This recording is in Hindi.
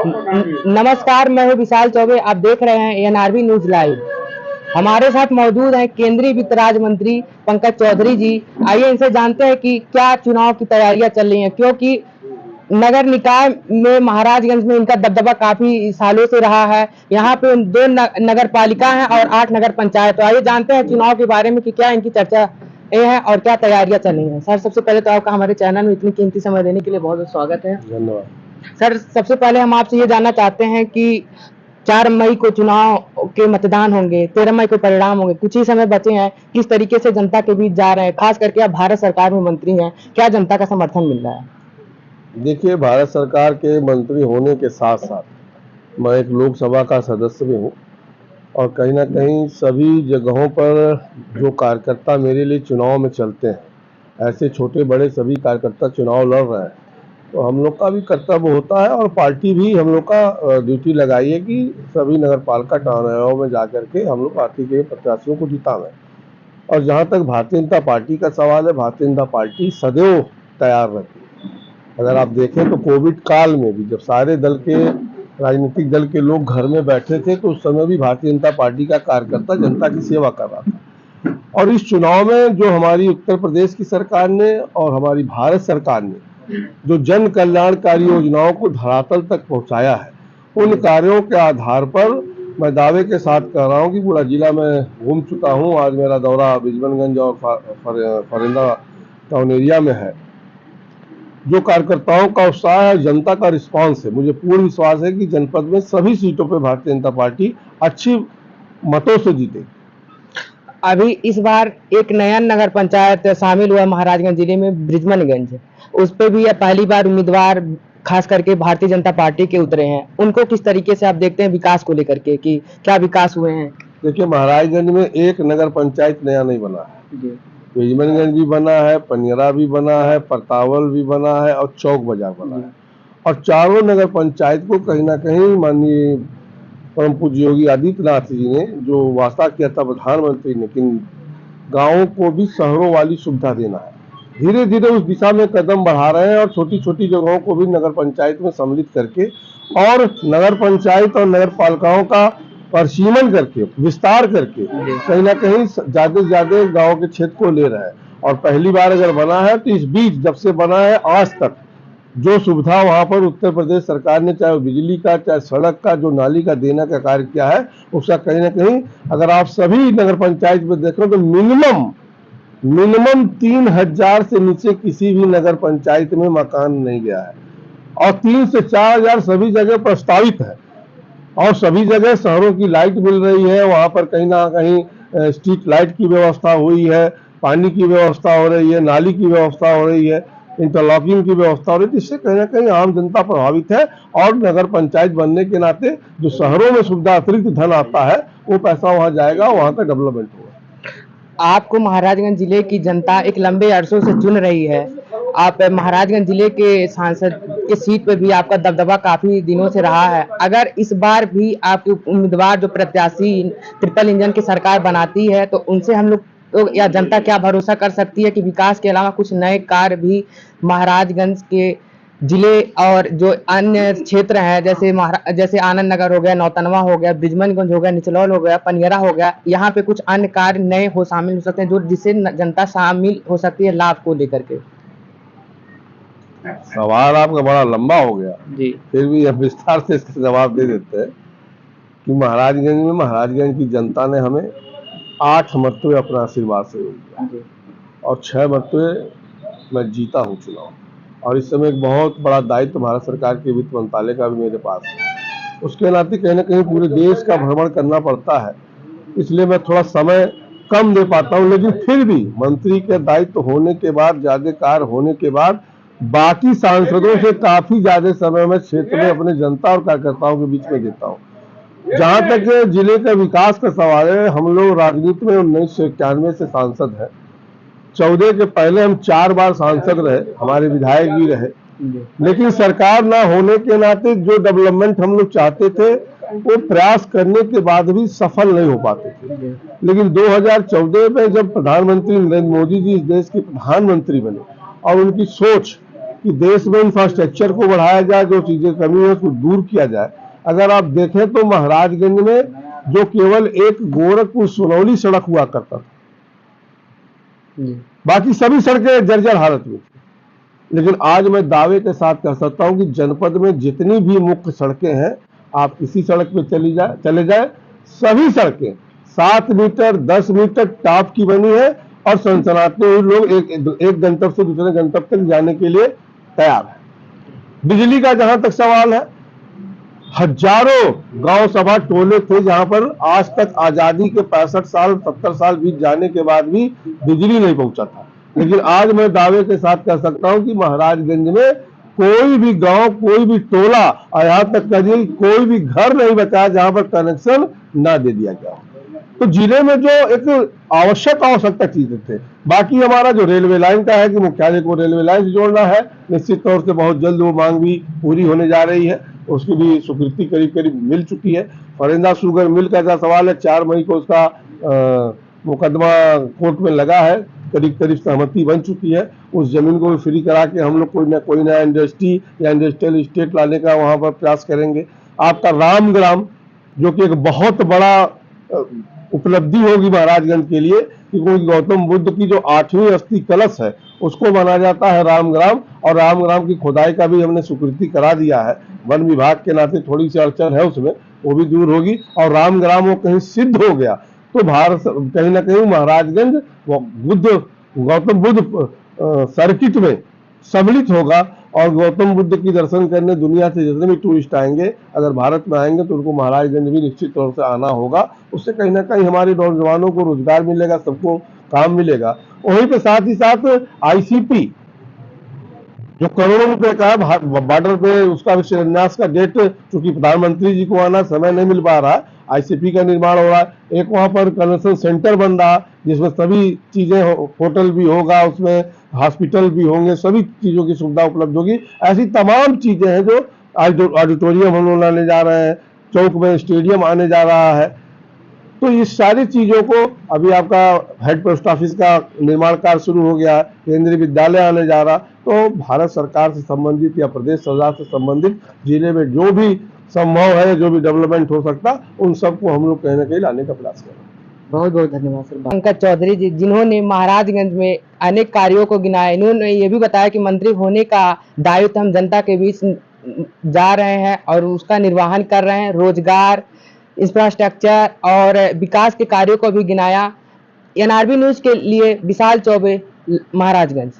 नमस्कार, मैं हूं विशाल चौबे। आप देख रहे हैं एनआरबी न्यूज लाइव। हमारे साथ मौजूद हैं केंद्रीय वित्त राज्य मंत्री पंकज चौधरी जी। आइए इनसे जानते हैं कि क्या चुनाव की तैयारियां चल रही हैं, क्योंकि नगर निकाय में महाराजगंज में इनका दबदबा काफी सालों से रहा है। यहाँ पे 2 नगर पालिका है और 8 नगर पंचायत। तो आइए जानते हैं चुनाव के बारे में कि क्या इनकी चर्चा ये है और क्या तैयारियां चल रही हैं। सर, सबसे पहले तो आपका हमारे चैनल में इतनी कीमती समय देने के लिए बहुत बहुत स्वागत है। धन्यवाद सर। सबसे पहले हम आपसे ये जानना चाहते हैं कि 4 मई को चुनाव के मतदान होंगे, 13 मई को परिणाम होंगे, कुछ ही समय बचे हैं। किस तरीके से जनता के बीच जा रहे हैं, खास करके आप भारत सरकार में मंत्री हैं, क्या जनता का समर्थन मिल रहा है? देखिए, भारत सरकार के मंत्री होने के साथ साथ मैं एक लोकसभा का सदस्य भी हूँ और कहीं ना कहीं सभी जगहों पर जो कार्यकर्ता मेरे लिए चुनाव में चलते हैं, ऐसे छोटे बड़े सभी कार्यकर्ता चुनाव लड़ रहे हैं, तो हम लोग का भी कर्तव्य होता है और पार्टी भी हम लोग का ड्यूटी लगाई है कि सभी नगर पालिका टाउनों में जा करके हम लोग पार्टी के प्रत्याशियों को जितावें। और जहाँ तक भारतीय जनता पार्टी का सवाल है, भारतीय जनता पार्टी सदैव तैयार रहती है। अगर आप देखें तो कोविड काल में भी जब सारे दल के राजनीतिक दल के लोग घर में बैठे थे, तो उस समय भी भारतीय जनता पार्टी का कार्यकर्ता जनता की सेवा कर रहा था। और इस चुनाव में जो हमारी उत्तर प्रदेश की सरकार ने और हमारी भारत सरकार ने जो जन कल्याणकारी योजनाओं को धरातल तक पहुंचाया है, उन कार्यों के आधार पर मैं दावे के साथ कह रहा हूं कि पूरा जिला में घूम चुका हूं। आज मेरा दौरा बिजबनगंज और फरिंदा टाउन एरिया में है। जो कार्यकर्ताओं का उत्साह है, जनता का रिस्पांस है, मुझे पूर्ण विश्वास है कि जनपद में सभी सीटों पर भारतीय जनता पार्टी अच्छी मतों से जीतेगी। अभी इस बार एक नया नगर पंचायत शामिल हुआ महाराजगंज जिले में, बृजमनगंज। उस पे भी पहली बार उम्मीदवार खास करके भारतीय जनता पार्टी के उतरे हैं। उनको किस तरीके से आप देखते हैं विकास को लेकर के, कि क्या विकास हुए हैं? देखिए, महाराजगंज में एक नगर पंचायत नया नहीं बना है। बृजमनगंज भी बना है, पनियरा भी बना है, परतावल भी बना है और चौक बाजार बना है। और चारों नगर पंचायत को कहीं ना कहीं माननीय परम पूज्य योगी आदित्यनाथ जी ने जो वास्ता किया था प्रधानमंत्री ने कि गांवों को भी शहरों वाली सुविधा देना है, धीरे धीरे उस दिशा में कदम बढ़ा रहे हैं और छोटी छोटी जगहों को भी नगर पंचायत में सम्मिलित करके और नगर पंचायत और नगर पालिकाओं का परिसीमन करके, विस्तार करके कहीं ना कहीं ज्यादा से ज्यादा गाँव के क्षेत्र को ले रहे हैं। और पहली बार अगर बना है तो इस बीच जब से बना है आज तक जो सुविधा वहां पर उत्तर प्रदेश सरकार ने, चाहे बिजली का, चाहे सड़क का, जो नाली का देने का कार्य किया है, उसका कहीं ना कहीं अगर आप सभी नगर पंचायत में देखें तो मिनिमम 3000 से नीचे किसी भी नगर पंचायत में मकान नहीं गया है और 3 से 4000 सभी जगह प्रस्तावित है। और सभी जगह शहरों की लाइट मिल रही है, वहां पर कहीं ना कहीं स्ट्रीट लाइट की व्यवस्था हुई है, पानी की व्यवस्था हो रही है, नाली की व्यवस्था हो रही है, इंटरलॉकिंग की व्यवस्था हो रही है। इससे कहीं ना कहीं आम जनता प्रभावित है और नगर पंचायत बनने के नाते जो शहरों में सुविधा अतिरिक्त धन आता है वो पैसा वहां जाएगा, वहां का डेवलपमेंट होगा। आपको महाराजगंज जिले की जनता एक लंबे अरसों से चुन रही है। आप महाराजगंज जिले के सांसद के सीट पे भी आपका दबदबा काफी दिनों से रहा है। अगर इस बार भी आपके उम्मीदवार जो प्रत्याशी ट्रिपल इंजन की सरकार बनाती है, तो उनसे हम लोग तो या जनता क्या भरोसा कर सकती है कि विकास के अलावा कुछ नए कार्य भी महाराजगंज के जिले और जो अन्य क्षेत्र हैं, जैसे आनंद नगर हो गया, नौतनवा हो गया, बृजमनगंज हो गया, निचलौल हो गया, पनियरा हो गया, यहाँ पे कुछ अन्य कार्य नए शामिल हो सकते हैं जो जिससे जनता शामिल हो सकती है लाभ को लेकर के? सवाल आपका बड़ा लंबा हो गया जी, फिर भी अब विस्तार से इसका जवाब दे देते हैं कि महाराजगंज की जनता ने हमें 8 मरतबे अपना आशीर्वाद से दिया और 6 मरतबे मैं जीता हूँ चुनाव। और इस समय एक बहुत बड़ा दायित्व भारत सरकार के वित्त मंत्रालय का भी मेरे पास है। उसके नाते कहीं ना कहीं पूरे देश का भ्रमण करना पड़ता है, इसलिए मैं थोड़ा समय कम दे पाता हूँ। लेकिन फिर भी मंत्री के दायित्व होने के बाद, ज्यादा कार्य होने के बाद, बाकी सांसदों से काफी ज्यादा समय में क्षेत्र में अपने जनता और कार्यकर्ताओं के बीच में देता हूँ। जहां तक जिले के विकास का सवाल है, हम लोग राजनीति में 1991 से सांसद हैं। 14 के पहले हम 4 बार सांसद रहे, हमारे विधायक भी रहे, लेकिन सरकार ना होने के नाते जो डेवलपमेंट हम लोग चाहते थे वो प्रयास करने के बाद भी सफल नहीं हो पाते थे। लेकिन 2014 में जब प्रधानमंत्री नरेंद्र मोदी जी इस देश के प्रधानमंत्री बने और उनकी सोच कि देश में इंफ्रास्ट्रक्चर को बढ़ाया जाए, जो चीजें कमी है उसको दूर किया जाए। अगर आप देखें तो महाराजगंज में जो केवल एक गोरखपुर सुनौली सड़क हुआ करता था, बाकी सभी सड़कें जर्जर हालत में थी। लेकिन आज मैं दावे के साथ कह सकता हूं कि जनपद में जितनी भी मुख्य सड़कें हैं, आप किसी सड़क पे चले जाए, सभी सड़कें 7 मीटर 10 मीटर टॉप की बनी है और सनसनाते हुए लोग एक गंतव्य से दूसरे गंतव्य तक जाने के लिए तैयार है। बिजली का जहां तक सवाल है, हजारों गांव सभा टोले थे जहां पर आज तक आजादी के 65 साल 70 साल बीत जाने के बाद भी बिजली नहीं पहुंचा था। लेकिन आज मैं दावे के साथ कह सकता हूं कि महाराजगंज में कोई भी गांव, कोई भी टोला और यहां तक कहीं कोई भी घर नहीं बचा जहां पर कनेक्शन ना दे दिया गया। तो जिले में जो एक आवश्यकता चीजें थे, बाकी हमारा जो रेलवे लाइन का है कि मुख्यालय को रेलवे लाइन से जोड़ना है, निश्चित तौर से बहुत जल्द वो मांग भी पूरी होने जा रही है, उसकी भी स्वीकृति करीब करीब मिल चुकी है। फरेंदा शुगर मिल का सवाल है, 4 मई को उसका मुकदमा कोर्ट में लगा है, करीब करीब सहमति बन चुकी है। उस जमीन को भी फ्री करा के हम लोग कोई नया इंडस्ट्री या इंडस्ट्रियल स्टेट लाने का वहां पर प्रयास करेंगे। आपका रामग्राम जो कि एक बहुत बड़ा उपलब्धि होगी महाराजगंज के लिए, क्योंकि गौतम बुद्ध की जो 8वीं अस्थि कलश है उसको माना जाता है रामग्राम, और रामग्राम की खुदाई का भी हमने स्वीकृति करा दिया है। वन विभाग के नाते थोड़ी सी अड़चन है उसमें, वो भी दूर होगी और रामग्राम वो कहीं सिद्ध हो गया तो भारत कहीं ना कहीं महाराजगंज गौतम बुद्ध सर्किट में सम्मिलित होगा और गौतम बुद्ध की दर्शन करने दुनिया से जितने भी टूरिस्ट आएंगे, अगर भारत में आएंगे तो उनको महाराजगंज भी निश्चित तौर से आना होगा। उससे कहीं ना कहीं हमारे नौजवानों को रोजगार मिलेगा, सबको काम मिलेगा। वहीं पे साथ ही साथ आईसीपी जो करोड़ों रुपए का है बॉर्डर पे, उसका भी शिलान्यास का डेट चूंकि प्रधानमंत्री जी को आना समय नहीं मिल पा रहा, आईसीपी का निर्माण हो रहा है। एक वहां पर कन्वेंशन सेंटर बन रहा जिसमें सभी चीजें, होटल भी होगा, उसमें हॉस्पिटल भी होंगे, सभी चीजों की सुविधा उपलब्ध होगी। ऐसी तमाम चीजें हैं जो ऑडिटोरियम हम लोग लाने जा रहे हैं, चौक में स्टेडियम आने जा रहा है। तो इस सारी चीजों को, अभी आपका हेड पोस्ट ऑफिस का निर्माण कार्य शुरू हो गया, केंद्रीय विद्यालय आने जा रहा। तो भारत सरकार से संबंधित या प्रदेश सरकार से संबंधित जिले में जो भी संभव है, जो भी डेवलपमेंट हो सकता, उन सबको हम लोग कहीं ना कहीं लाने का प्रयास करें। बहुत बहुत धन्यवाद सर। पंकज चौधरी जी, जिन्होंने महाराजगंज में अनेक कार्यों को गिनाया, इन्होंने ये भी बताया कि मंत्री होने का दायित्व हम जनता के बीच जा रहे हैं और उसका निर्वहन कर रहे हैं। रोजगार, इंफ्रास्ट्रक्चर और विकास के कार्यों को भी गिनाया। एनआरबी न्यूज के लिए विशाल चौबे, महाराजगंज।